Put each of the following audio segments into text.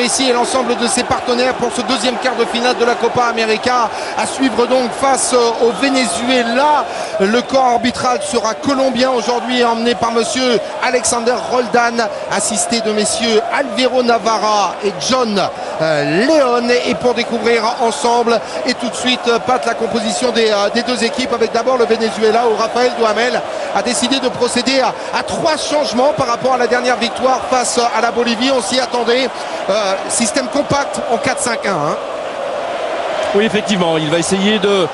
Messi et l'ensemble de ses partenaires pour ce deuxième quart de finale de la Copa América. À suivre donc face au Venezuela. Le corps arbitral sera colombien aujourd'hui, emmené par monsieur Alexander Roldan, assisté de messieurs Alvaro Navarra et John Leone. Et pour découvrir ensemble et tout de suite Pat, la composition des deux équipes, avec d'abord le Venezuela où Rafael Duhamel a décidé de procéder à 3 changements par rapport à la dernière victoire face à la Bolivie. On s'y attendait. Système compact en 4-5-1. Oui, effectivement, il va essayer de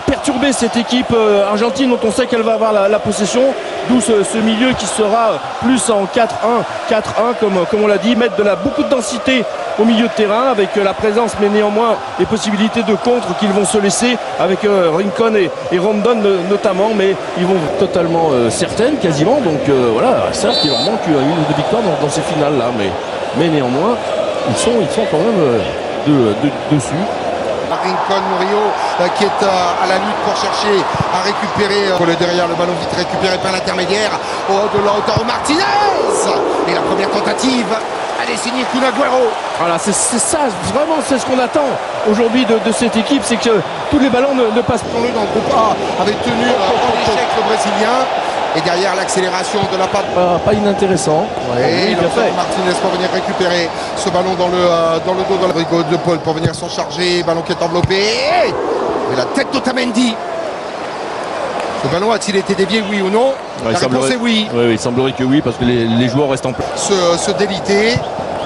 perturber cette équipe argentine dont on sait qu'elle va avoir la possession, d'où ce milieu qui sera plus en 4-1 comme on l'a dit, mettre beaucoup de densité au milieu de terrain avec la présence mais néanmoins les possibilités de contre qu'ils vont se laisser avec Rincon et Rondon notamment, mais ils vont totalement certaines quasiment, donc voilà, certes il leur manque une ou deux victoires dans ces finales là, mais néanmoins ils sont quand même dessus. Rincon Murillo qui est à la lutte pour chercher à récupérer derrière le ballon, vite récupéré par l'intermédiaire de Lautaro Martinez, et la première tentative elle est signée Kun Agüero. Voilà, c'est ça vraiment, c'est ce qu'on attend aujourd'hui de cette équipe, c'est que tous les ballons ne passent pas. Dans le groupe A avait tenu en échec le Brésilien. Et derrière l'accélération de la part pas inintéressant. Ouais, bien fait. Martinez pour venir récupérer ce ballon dans le dos de Rodrigo de Paul pour venir s'en charger. Ballon qui est enveloppé. Et la tête d'Otamendi. Ce ballon a-t-il été dévié, oui ou non? La réponse est oui. Oui, il semblerait que oui, parce que les joueurs restent en place. Se déliter.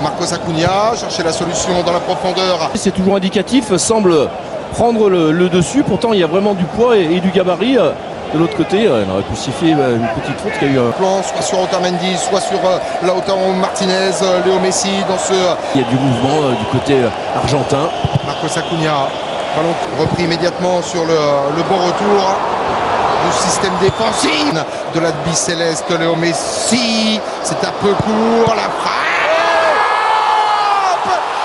Marcos Acuna chercher la solution dans la profondeur. C'est toujours indicatif, semble prendre le dessus. Pourtant, il y a vraiment du poids et du gabarit. De l'autre côté, on aurait pu siffler une petite faute qu'il y a eu un plan, soit sur Otamendi, soit sur Lautaro Martinez, Léo Messi dans ce. Il y a du mouvement du côté argentin. Marcos Acuna, ballon repris immédiatement sur le bon retour du système défensif de la bicéleste Léo Messi. C'est un peu court, la frappe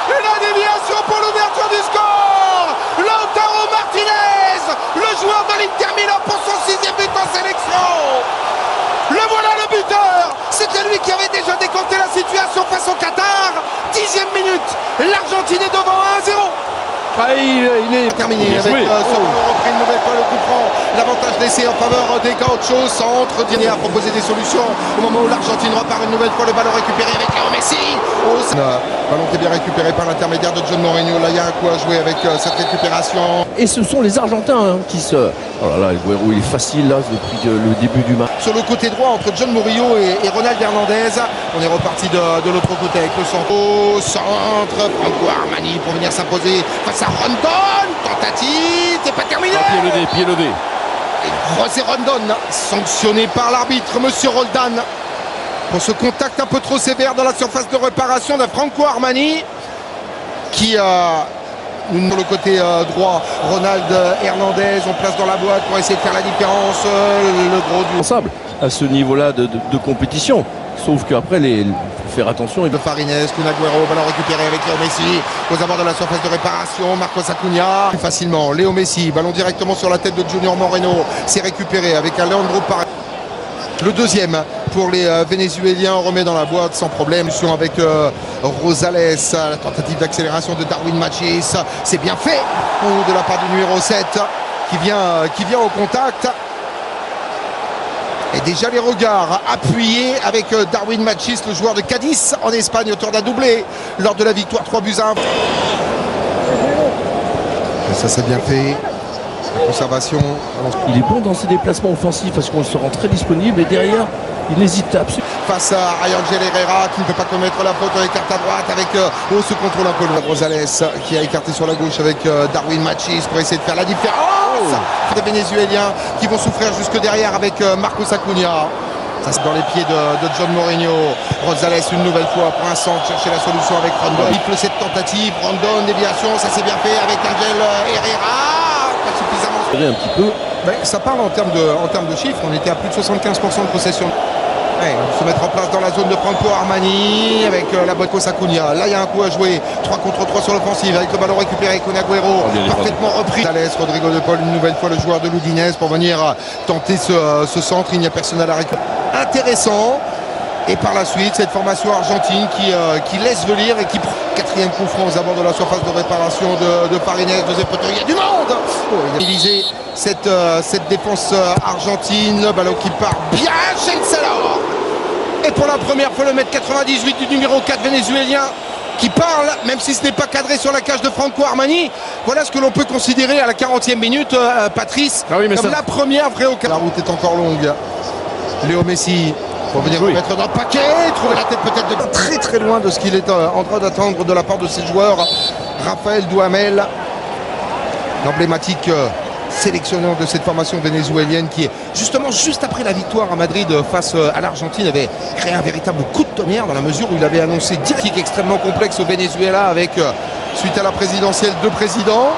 et la déviation pour l'ouverture du score. Lautaro Martinez, le joueur de l'Inter Milan pour son 6e but en sélection. Le voilà le buteur. C'était lui qui avait déjà décompté la situation face au Qatar. 10e minute, l'Argentine est devant 1-0. Il est terminé avec ce ballon repris une nouvelle fois le coup franc. L'avantage laissé en faveur des Gauchos. Centre, Diné a proposé des solutions au moment où l'Argentine repart une nouvelle fois. Le ballon récupéré avec Léo Messi. Ballon qui est bien récupéré par l'intermédiaire de John Mourinho. Là il y a un coup à jouer avec cette récupération. Et ce sont les Argentins qui se... Oh là là, le Agüero il est facile là depuis le début du match. Sur le côté droit entre John Murillo et Ronald Hernandez. On est reparti de l'autre côté avec le centre. Au centre, Franco Armani pour venir s'imposer face à Rondon. Tentative, c'est pas terminé. Pied levé. Et José Rondon, sanctionné par l'arbitre, monsieur Roldan, pour ce contact un peu trop sévère dans la surface de réparation de Franco Armani, qui a sur le côté droit, Ronald Hernandez, on place dans la boîte pour essayer de faire la différence. Le gros du responsable à ce niveau-là de compétition. Sauf qu'après, il faut faire attention. De Farines, Kun Agüero, ballon récupéré avec Léo Messi aux abords de la surface de réparation. Marcos Acuna facilement. Léo Messi, ballon directement sur la tête de Junior Moreno. C'est récupéré avec Alejandro Paredes. Le deuxième pour les Vénézuéliens, on remet dans la boîte sans problème. Avec Rosales, la tentative d'accélération de Darwin Machis. C'est bien fait de la part du numéro 7 qui vient au contact. Et déjà les regards appuyés avec Darwin Machis, le joueur de Cadiz en Espagne, auteur d'un doublé lors de la victoire 3-1. Et ça c'est bien fait. La conservation. Il est bon dans ses déplacements offensifs parce qu'on se rend très disponible et derrière il n'hésite absolument. Face à Angel Herrera qui ne peut pas commettre la faute, écarte à droite avec ce contrôle un peu loin. Rosales qui a écarté sur la gauche avec Darwin Machis pour essayer de faire la différence. Des Vénézuéliens qui vont souffrir jusque derrière avec Marcos Acuna. Ça c'est dans les pieds de John Mourinho. Rosales une nouvelle fois pour un centre, chercher la solution avec Rondon. Il cette tentative, Rondon, déviation, ça s'est bien fait avec Angel Herrera. Pas suffisamment. Un petit peu. Ben, ça parle en termes de chiffres, on était à plus de 75% de possession. Ouais, se mettre en place dans la zone de Franco Armani avec la Marcos Acuna. Là il y a un coup à jouer, 3 contre 3 sur l'offensive avec le ballon récupéré. Kun Agüero parfaitement repris. Rodrigo de Paul une nouvelle fois, le joueur de l'Udinese, pour venir tenter ce centre. Il n'y a personne à la récupérer. Intéressant Et par la suite, cette formation argentine qui laisse venir et qui prend quatrième coup franc aux abords de la surface de réparation de Farines. Deuxième poteau, il y a du monde. Il a utilisé cette défense argentine. Le ballon qui part bien chez Chancellor. Et pour la première fois, le mètre 98 du numéro 4 vénézuélien qui parle, même si ce n'est pas cadré sur la cage de Franco Armani. Voilà ce que l'on peut considérer à la 40e minute, Patrice, comme la première vraie occasion. La route est encore longue. Léo Messi pour venir mettre dans le paquet, trouver la tête peut-être de très très loin de ce qu'il est en train d'attendre de la part de ses joueurs. Raphaël Duhamel, l'emblématique sélectionneur de cette formation vénézuélienne qui est justement juste après la victoire à Madrid face à l'Argentine avait créé un véritable coup de tonnerre dans la mesure où il avait annoncé direct extrêmement complexe au Venezuela avec suite à la présidentielle deux présidents.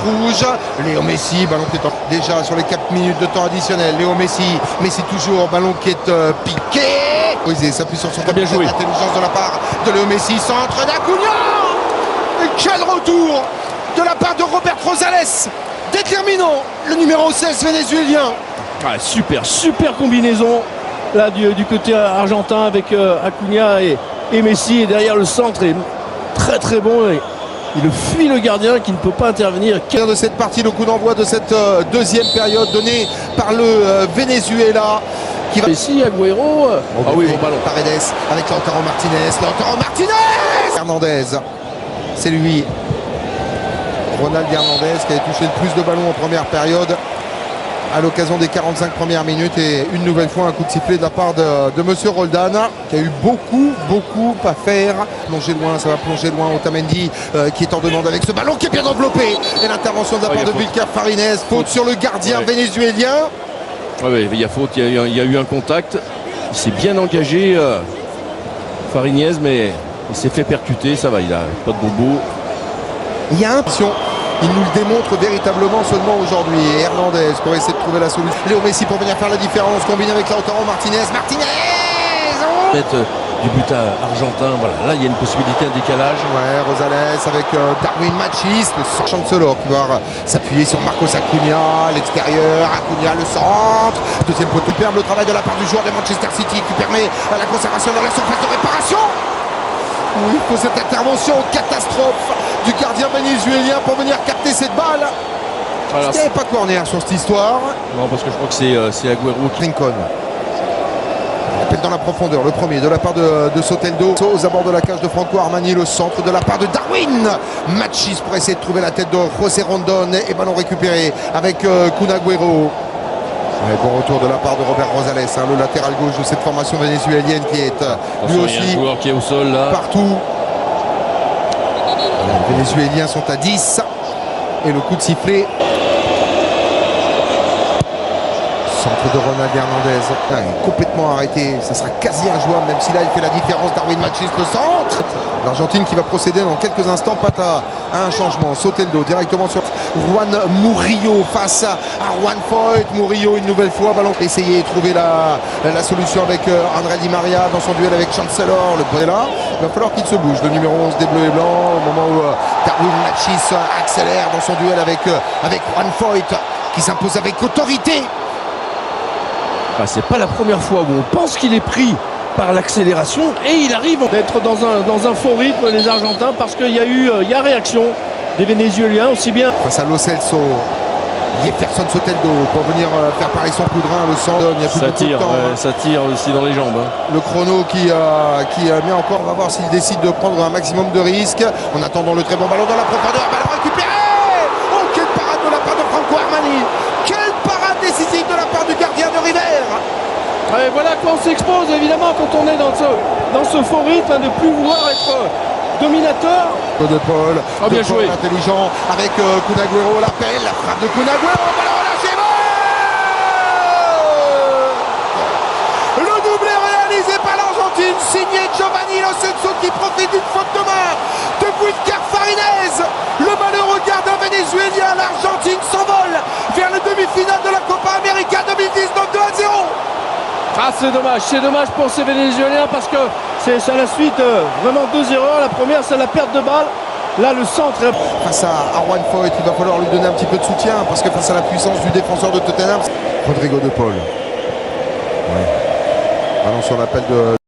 Rouge, Léo Messi, ballon qui est déjà sur les 4 minutes de temps additionnel. Léo Messi, Messi toujours, ballon qui est piqué. Il s'appuie sur son bien joué. Intelligence de la part de Léo Messi, centre d'Acuna. Et quel retour de la part de Robert Rosales, déterminant, le numéro 16 vénézuélien. Ah, super combinaison là du côté argentin avec Acuna et Messi, et derrière le centre est très bon. Il fuit le gardien qui ne peut pas intervenir. De cette partie, le coup d'envoi de cette deuxième période donné par le Venezuela. Qui va... Messi, Agüero. Ah oui, bon ballon. Paredes avec Lautaro Martinez. Hernandez, c'est lui. Ronald Hernandez qui a touché le plus de ballons en première période à l'occasion des 45 premières minutes, et une nouvelle fois un coup de sifflet de la part de monsieur Roldan qui a eu beaucoup à faire. Ça va plonger loin. Otamendi qui est en demande avec ce ballon qui est bien enveloppé, et l'intervention de la part de Wilker Farines. Faute sur le gardien vénézuélien. Oui, il y a faute, il y a eu un contact. Il s'est bien engagé Farines, mais il s'est fait percuter. Ça va, il a pas de bobo. Il y a un... Il nous le démontre véritablement seulement aujourd'hui. Et Hernandez pour essayer de trouver la solution. Léo Messi pour venir faire la différence. Combiné avec Lautaro Martinez. Du but argentin, voilà. Là, il y a une possibilité, un décalage. Ouais, Rosales avec Darwin Machis, le Chancellor qui va s'appuyer sur Marcos Acuna. L'extérieur, Acuna, le centre. Deuxième poteau. Superbe le travail de la part du joueur de Manchester City qui permet la conservation dans la surface de réparation. Oui, il faut cette intervention catastrophe du gardien vénézuélien pour venir capter cette balle. Alors, il n'y avait pas corner sur cette histoire. Non, parce que je crois que c'est Agüero qui... Rincon. Appel dans la profondeur, le premier de la part de Soteldo. Aux abords de la cage de Franco Armani, le centre de la part de Darwin Machis pour essayer de trouver la tête de José Rondon, et ballon récupéré avec Kun Agüero. Ouais, bon retour de la part de Robert Rosales, le latéral gauche de cette formation vénézuélienne qui est lui aussi. Il y a un joueur qui est au sol là. Partout. Les Vénézuéliens sont à 10. Et le coup de sifflet. Centre de Ronald Hernandez. Il est complètement arrêté. Ça sera quasi injouable, même si là il fait la différence. Darwin Machis, le centre. L'Argentine qui va procéder dans quelques instants. Pas à un changement. Soteldo directement sur Juan Murillo face à Juan Foyt. Murillo une nouvelle fois. Ballon. Essayer de trouver la solution avec André Di Maria dans son duel avec Chancellor. Le Brella. Il va falloir qu'il se bouge. Le numéro 11 des Bleus et Blancs. Au moment où Darwin Machis accélère dans son duel avec Juan Foyt, qui s'impose avec autorité. C'est pas la première fois où on pense qu'il est pris par l'accélération, et il arrive d'être dans un faux rythme, les Argentins, parce qu'il y a réaction des Vénézuéliens aussi bien. Face à Lo Celso, Jefferson Soteldo pour venir faire pareil son coup de rein, le centre. Il y a plus ça beaucoup tire, de temps. Ça tire aussi dans les jambes. Le chrono qui met encore. On va voir s'il décide de prendre un maximum de risques. En attendant le très bon ballon dans la profondeur, ballon récupéré. Oh, quelle parade de la part de Franco Armani! Quelle parade décisive de la part du gardien de River! Ouais, voilà quoi on s'expose évidemment quand on est dans ce faux rythme, de plus vouloir être dominateur. De Paul, bien joué. Intelligent avec Kun Agüero, l'appel, la frappe de Kun Agüero, ballon relâché, le doublé réalisé par l'Argentine, signé Giovanni Lo Celso qui profite d'une faute de main de Wilker Farines. Le malheureux gardien vénézuélien, l'Argentine s'envole vers le demi-finale de la Copa América 2019, 2-0. Ah, c'est dommage pour ces Vénézuéliens, parce que c'est à la suite vraiment deux erreurs. La première, c'est la perte de balle. Là, le centre. Face à Juan Foyt, il va falloir lui donner un petit peu de soutien, parce que face à la puissance du défenseur de Tottenham, Rodrigo de Paul. Ballon sur l'appel de